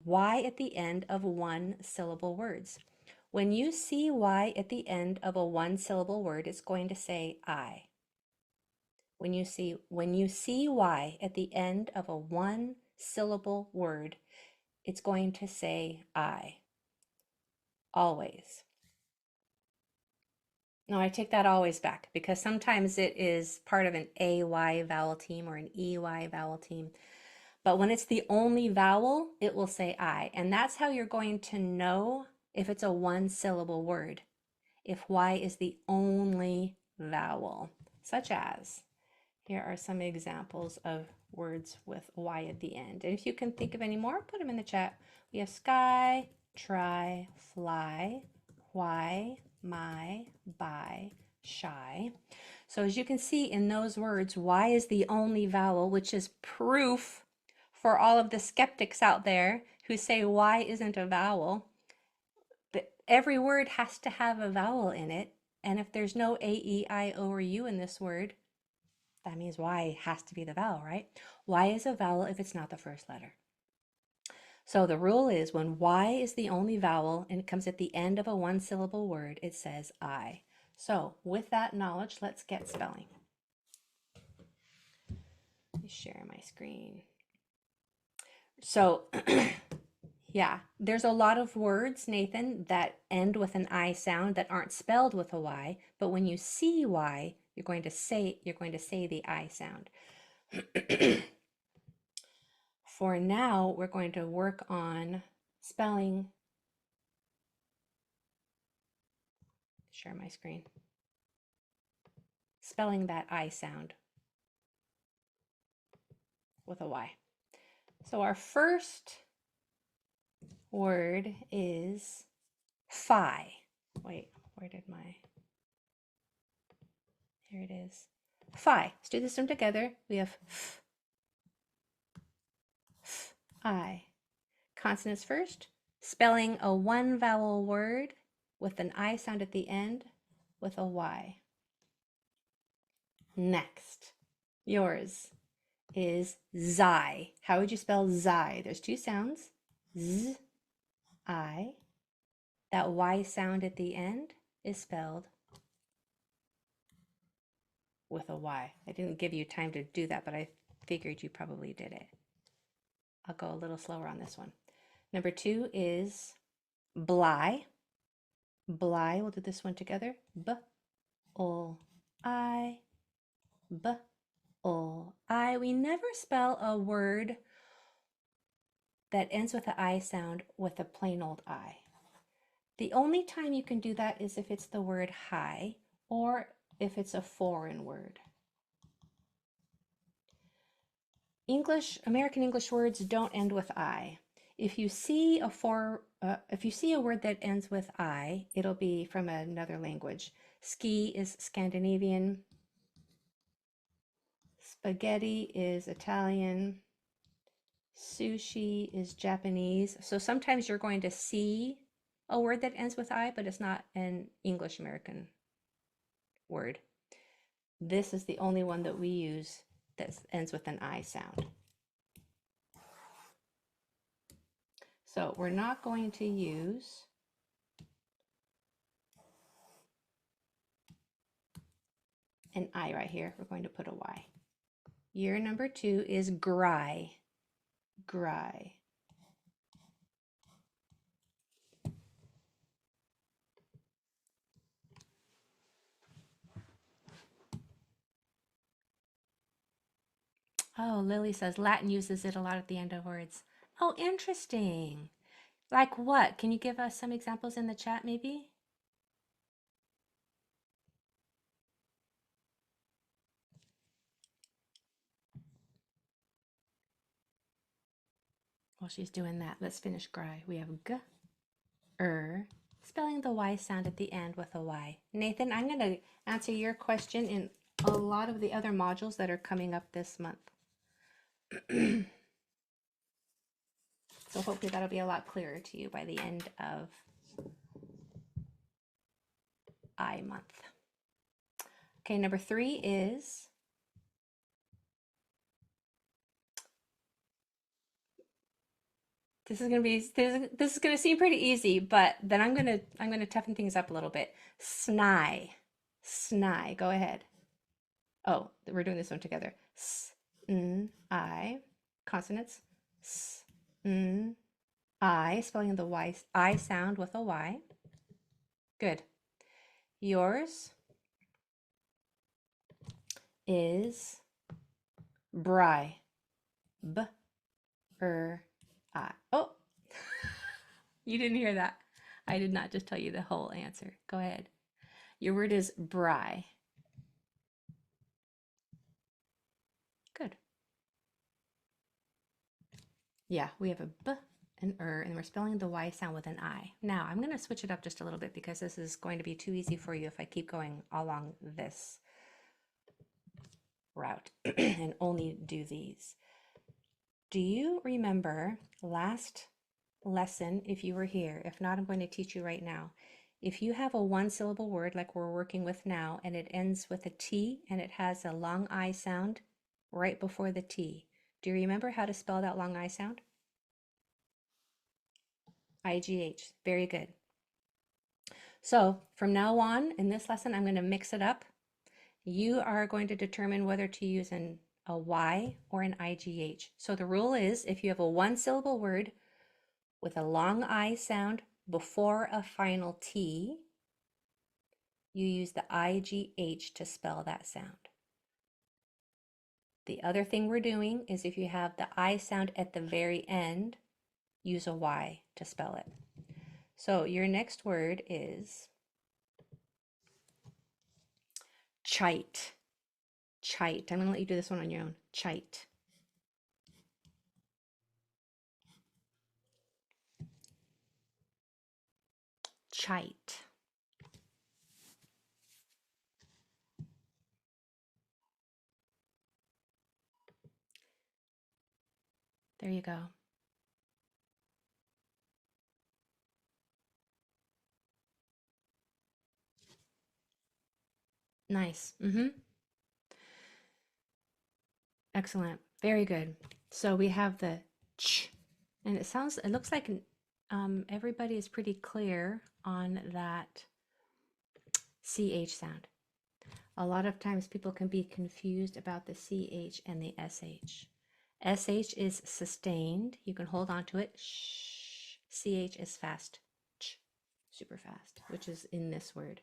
Y at the end of one-syllable words. When you see Y at the end of a one-syllable word, it's going to say I. When you see Y at the end of a one-syllable word, it's going to say I. Always. No, I take that always back because sometimes it is part of an AY vowel team or an EY vowel team. But when it's the only vowel, it will say I. And that's how you're going to know if it's a one-syllable word, if Y is the only vowel, such as, here are some examples of words with Y at the end. And if you can think of any more, put them in the chat. We have sky, try, fly, why, my, by, shy. So as you can see in those words, Y is the only vowel, which is proof for all of the skeptics out there who say Y isn't a vowel. But every word has to have a vowel in it. And if there's no A, E, I, O, or U in this word, that means Y has to be the vowel, right? Y is a vowel if it's not the first letter. So the rule is when Y is the only vowel and it comes at the end of a one-syllable word, it says I. So with that knowledge, let's get spelling. Let me share my screen. So yeah, there's a lot of words, Nathan, that end with an I sound that aren't spelled with a Y, but when you see Y, you're going to say the I sound. For now, we're going to work on spelling. Share my screen. Spelling that I sound with a Y. So our first word is phi. Wait, where did my... Here it is. Phi. Let's do this one together. We have f, f, I. Consonants first. Spelling a one vowel word with an I sound at the end with a Y. Next, yours is Zai. How would you spell Zai? There's two sounds. Z, I. That Y sound at the end is spelled with a Y. I didn't give you time to do that, but I figured you probably did it. I'll go a little slower on this one. Number two is Bly. Bly, we'll do this one together. B, O, I, B, O, I. We never spell a word that ends with the I sound with a plain old I. The only time you can do that is if it's the word high or if it's a foreign word. American English words don't end with I. If you see a word that ends with I, it'll be from another language. Ski is Scandinavian. Spaghetti is Italian. Sushi is Japanese. So sometimes you're going to see a word that ends with I, but it's not an English American word. This is the only one that we use that ends with an I sound. So we're not going to use an I right here. We're going to put a Y. Year number two is Gry. Gry. Oh, Lily says Latin uses it a lot at the end of words. Oh, interesting. Like what? Can you give us some examples in the chat maybe? While she's doing that, let's finish Gry. We have G, spelling the Y sound at the end with a Y. Nathan, I'm going to answer your question in a lot of the other modules that are coming up this month. So hopefully that'll be a lot clearer to you by the end of I month. Okay, number three is this is gonna seem pretty easy, but then I'm gonna toughen things up a little bit. Sny, sny. Go ahead. Oh, we're doing this one together. S, n, I, consonants. S, n, I, spelling the Y, I sound with a Y. Good. Yours is bry. B, I. Oh, you didn't hear that. I did not just tell you the whole answer. Go ahead. Your word is bry. Good. Yeah, we have a b, an and we're spelling the Y sound with an I. Now, I'm going to switch it up just a little bit because this is going to be too easy for you if I keep going along this route and only do these. Do you remember last lesson, if you were here? If not, I'm going to teach you right now. If you have a one-syllable word like we're working with now, and it ends with a T and it has a long I sound right before the T, do you remember how to spell that long I sound? IGH. Very good. So from now on in this lesson, I'm going to mix it up. You are going to determine whether to use a Y or an IGH. So the rule is if you have a one-syllable word with a long I sound before a final T, you use the IGH to spell that sound. The other thing we're doing is if you have the I sound at the very end, use a Y to spell it. So your next word is chite. Chite. I'm going to let you do this one on your own. Chite. Chite. There you go. Nice. Excellent. Very good. So we have the ch, and it looks like everybody is pretty clear on that CH sound. A lot of times people can be confused about the CH and the SH. SH is sustained. You can hold on to it. Shh. CH is fast. Ch, super fast, which is in this word.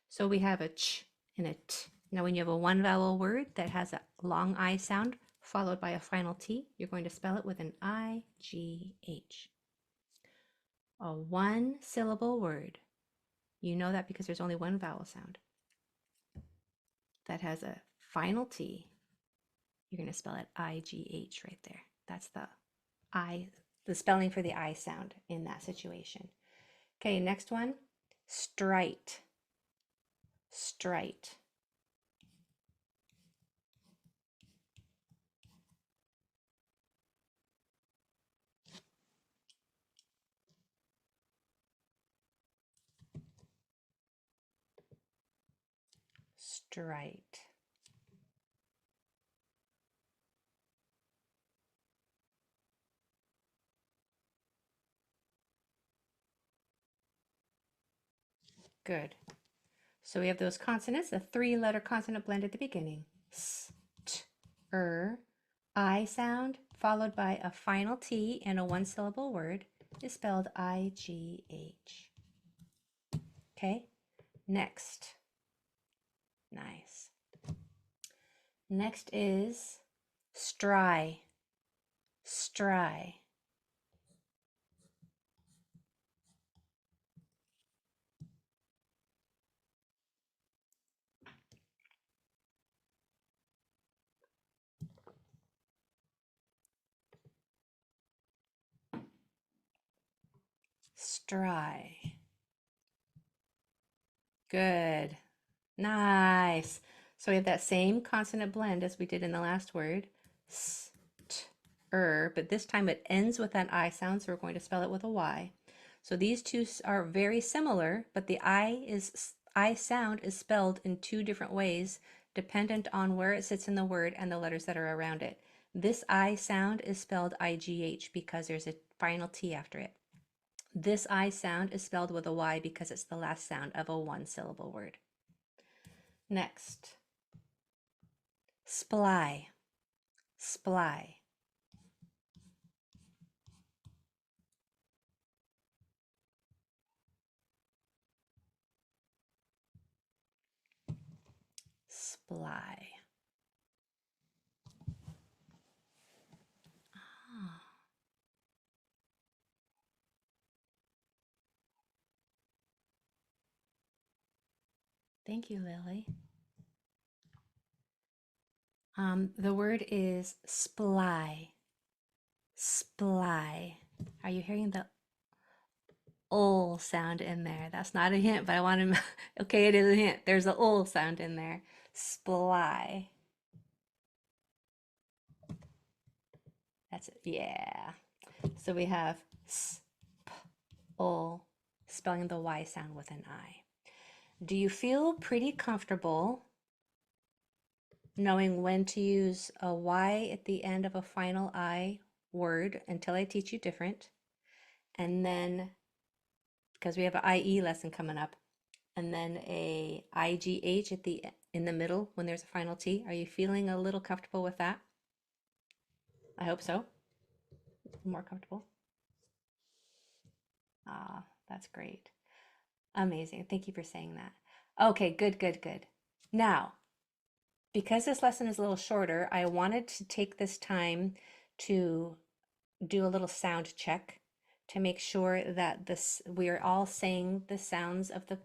So we have a ch and a t. Now when you have a one vowel word that has a long I sound followed by a final T, you're going to spell it with an IGH. A one syllable word. You know that because there's only one vowel sound that has a final T. You're going to spell it IGH right there. That's the spelling for the I sound in that situation. Okay, next one, strite. Strite. Strite. Good. So we have those consonants, a three-letter consonant blend at the beginning. S, t, I sound followed by a final T and a one-syllable word is spelled IGH. Okay, next. Nice. Next is stry. Stry. Stry. Good. Nice. So we have that same consonant blend as we did in the last word. S, t, but this time it ends with that I sound, so we're going to spell it with a Y. So these two are very similar, but the I sound is spelled in two different ways, dependent on where it sits in the word and the letters that are around it. This I sound is spelled IGH because there's a final T after it. This I sound is spelled with a Y because it's the last sound of a one-syllable word. Next, sply, sply. Sply. Ah. Thank you, Lily. The word is sply. Sply. Are you hearing the ul sound in there? That's not a hint, but I want to. Okay, it is a hint. There's a ul sound in there. Sply. That's it. Yeah. So we have sp, ul, spelling the Y sound with an I. Do you feel pretty comfortable knowing when to use a Y at the end of a final I word until I teach you different? And then, because we have an IE lesson coming up, and then a IGH at the in the middle when there's a final T. Are you feeling a little comfortable with that? I hope so. More comfortable. Ah, that's great. Amazing. Thank you for saying that. Okay, good, good, good. Now, because this lesson is a little shorter, I wanted to take this time to do a little sound check to make sure that we're all saying the sounds of the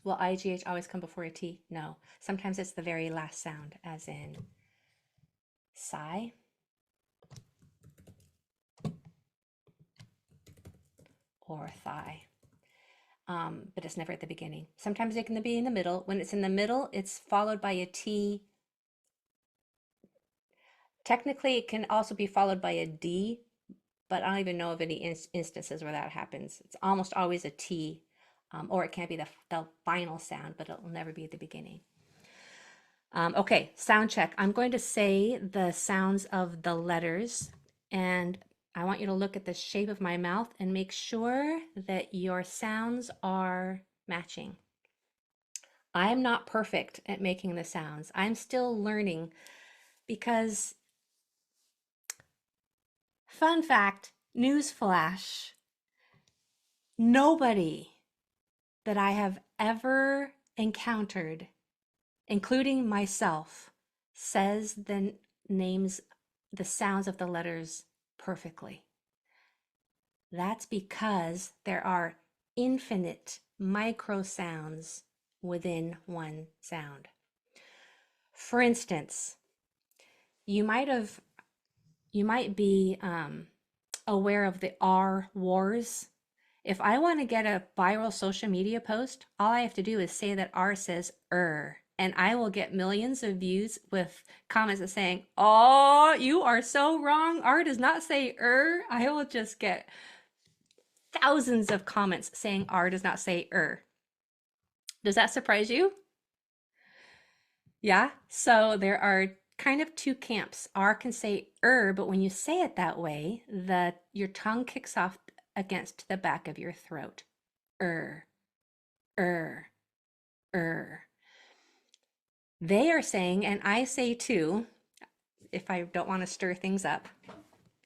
will IGH always come before a T? No. Sometimes it's the very last sound, as in sigh, or thigh. But it's never at the beginning. Sometimes it can be in the middle. When it's in the middle, it's followed by a T. Technically, it can also be followed by a D, but I don't even know of any instances where that happens. It's almost always a T, or it can be the final sound, but it will never be at the beginning. Okay, sound check. I'm going to say the sounds of the letters, and I want you to look at the shape of my mouth and make sure that your sounds are matching. I'm not perfect at making the sounds. I'm still learning because, fun fact, news flash, nobody that I have ever encountered, including myself, says the names, the sounds of the letters perfectly. That's because there are infinite micro sounds within one sound. For instance, you might be aware of the R wars. If I want to get a viral social media post, all I have to do is say that R says and I will get millions of views with comments that saying, "Oh, you are so wrong. R does not say I will just get thousands of comments saying R does not say Does that surprise you? Yeah. So there are kind of two camps. R can say but when you say it that way, your tongue kicks off against the back of your throat. Er. They are saying, and I say too, if I don't want to stir things up,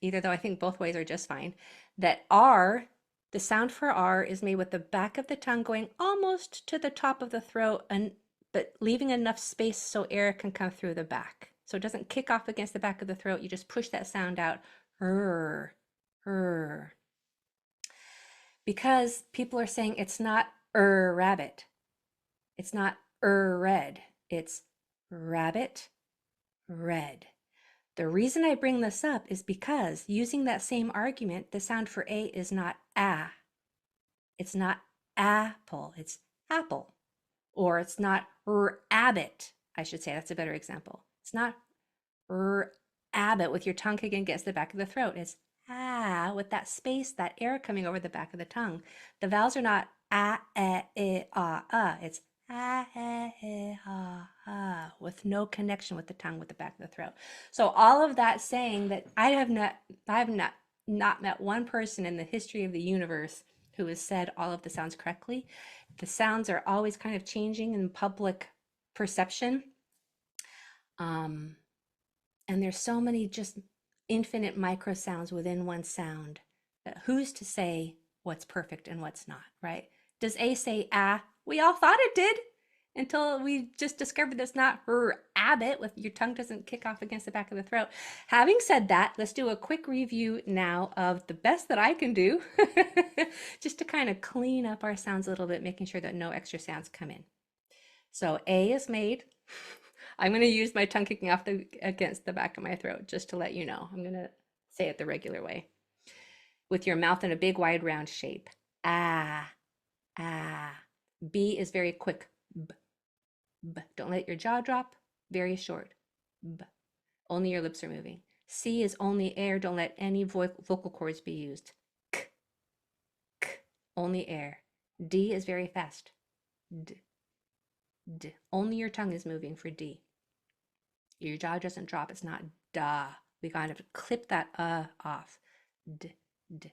either though I think both ways are just fine, that R, the sound for R is made with the back of the tongue going almost to the top of the throat, but leaving enough space so air can come through the back. So it doesn't kick off against the back of the throat. You just push that sound out. Because people are saying it's not rabbit. It's not red. It's rabbit, red. The reason I bring this up is because using that same argument, the sound for A is not a. It's not apple, it's apple. Or it's not abbot, I should say. That's a better example. It's not abbot with your tongue kicking against the back of the throat. It's with that space, that air coming over the back of the tongue. The vowels are not It's with no connection with the tongue with the back of the throat. So all of that saying that I have not not met one person in the history of the universe who has said all of the sounds correctly. The sounds are always kind of changing in public perception. And there's so many just infinite micro sounds within one sound. Who's to say what's perfect and what's not, right? Does A say ah? We all thought it did until we just discovered that's not her Abbott, with your tongue doesn't kick off against the back of the throat. Having said that, let's do a quick review now of the best that I can do just to kind of clean up our sounds a little bit, making sure that no extra sounds come in. So A is made. I'm going to use my tongue kicking off against the back of my throat just to let you know. I'm going to say it the regular way. With your mouth in a big, wide, round shape. Ah, ah. B is very quick. B, b. Don't let your jaw drop. Very short. B. Only your lips are moving. C is only air. Don't let any vocal cords be used. K, k. Only air. D is very fast. D, d. Only your tongue is moving for D. Your jaw doesn't drop. It's not da. We gotta clip that off. D, d.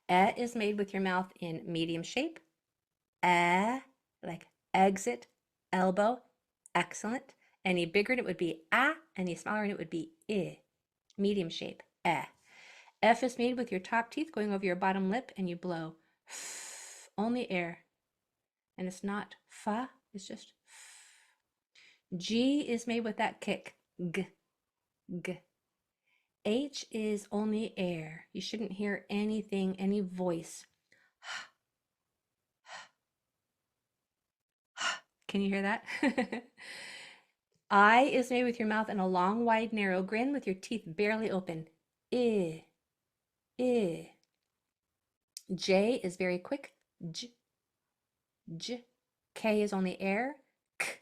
E is made with your mouth in medium shape. Like exit, elbow, excellent. Any bigger, it would be ah. Any smaller, it would be I. Medium shape, eh. F is made with your top teeth going over your bottom lip, and you blow. Only air. And it's not fa, it's just f. G is made with that kick, g, g. H is only air. You shouldn't hear anything, any voice. Can you hear that? I is made with your mouth in a long, wide, narrow grin with your teeth barely open. I, I. J is very quick. J, j. K is only air. K,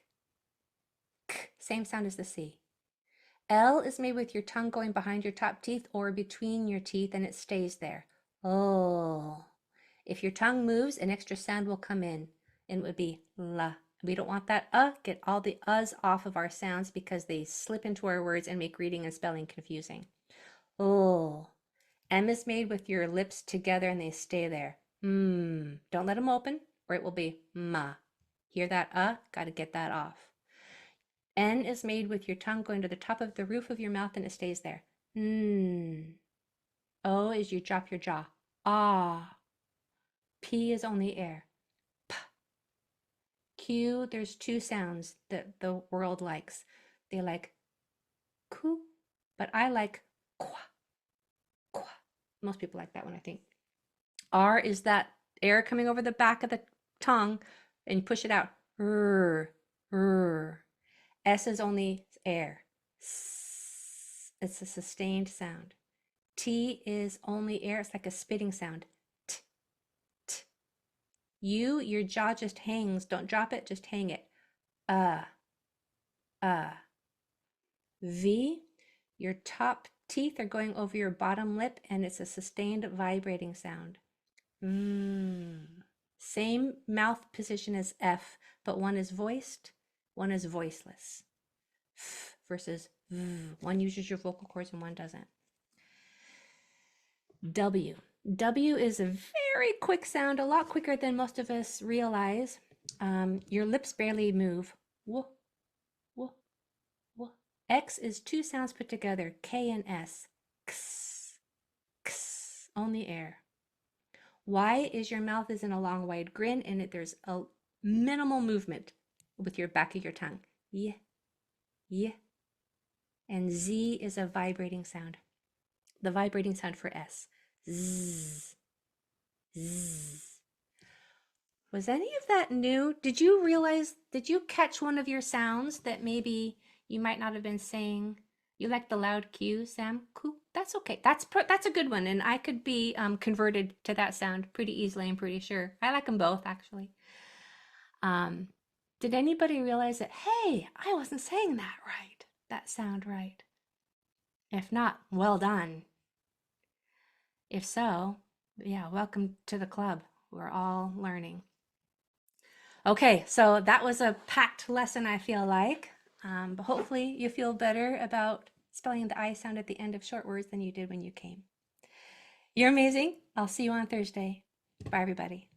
k. Same sound as the C. L is made with your tongue going behind your top teeth or between your teeth, and it stays there. Oh. If your tongue moves, an extra sound will come in, and it would be la. We don't want that get all the uhs off of our sounds because they slip into our words and make reading and spelling confusing. Oh. M is made with your lips together and they stay there. Don't let them open or it will be ma. Hear that gotta get that off. N is made with your tongue going to the top of the roof of your mouth and it stays there. O is you drop your jaw. Ah. P is only air. Q, there's two sounds that the world likes. They like ku, but I like kwa, kwa. Most people like that one, I think. R is that air coming over the back of the tongue and push it out. R, r. S is only air. It's a sustained sound. T is only air. It's like a spitting sound. U, your jaw just hangs. Don't drop it, just hang it. V, your top teeth are going over your bottom lip and it's a sustained vibrating sound. Same mouth position as F, but one is voiced, one is voiceless. F versus V. One uses your vocal cords and one doesn't. W. W is a very quick sound, a lot quicker than most of us realize. Your lips barely move. W, w, w. X is two sounds put together, K and S. X, x, only air. Y is your mouth is in a long, wide grin, and there's a minimal movement with your back of your tongue. Yeah, yeah. And Z is a vibrating sound. The vibrating sound for S. Zzz. Zzz. Was any of that new? Did you catch one of your sounds that maybe you might not have been saying? You like the loud Q, Sam? Q? That's okay. That's a good one, and I could be converted to that sound pretty easily, I'm pretty sure. I like them both, actually. Did anybody realize that, hey, I wasn't saying that sound right? If not, well done. If so, yeah, welcome to the club. We're all learning. Okay, so that was a packed lesson, I feel like. But hopefully you feel better about spelling the I sound at the end of short words than you did when you came. You're amazing. I'll see you on Thursday. Bye, everybody.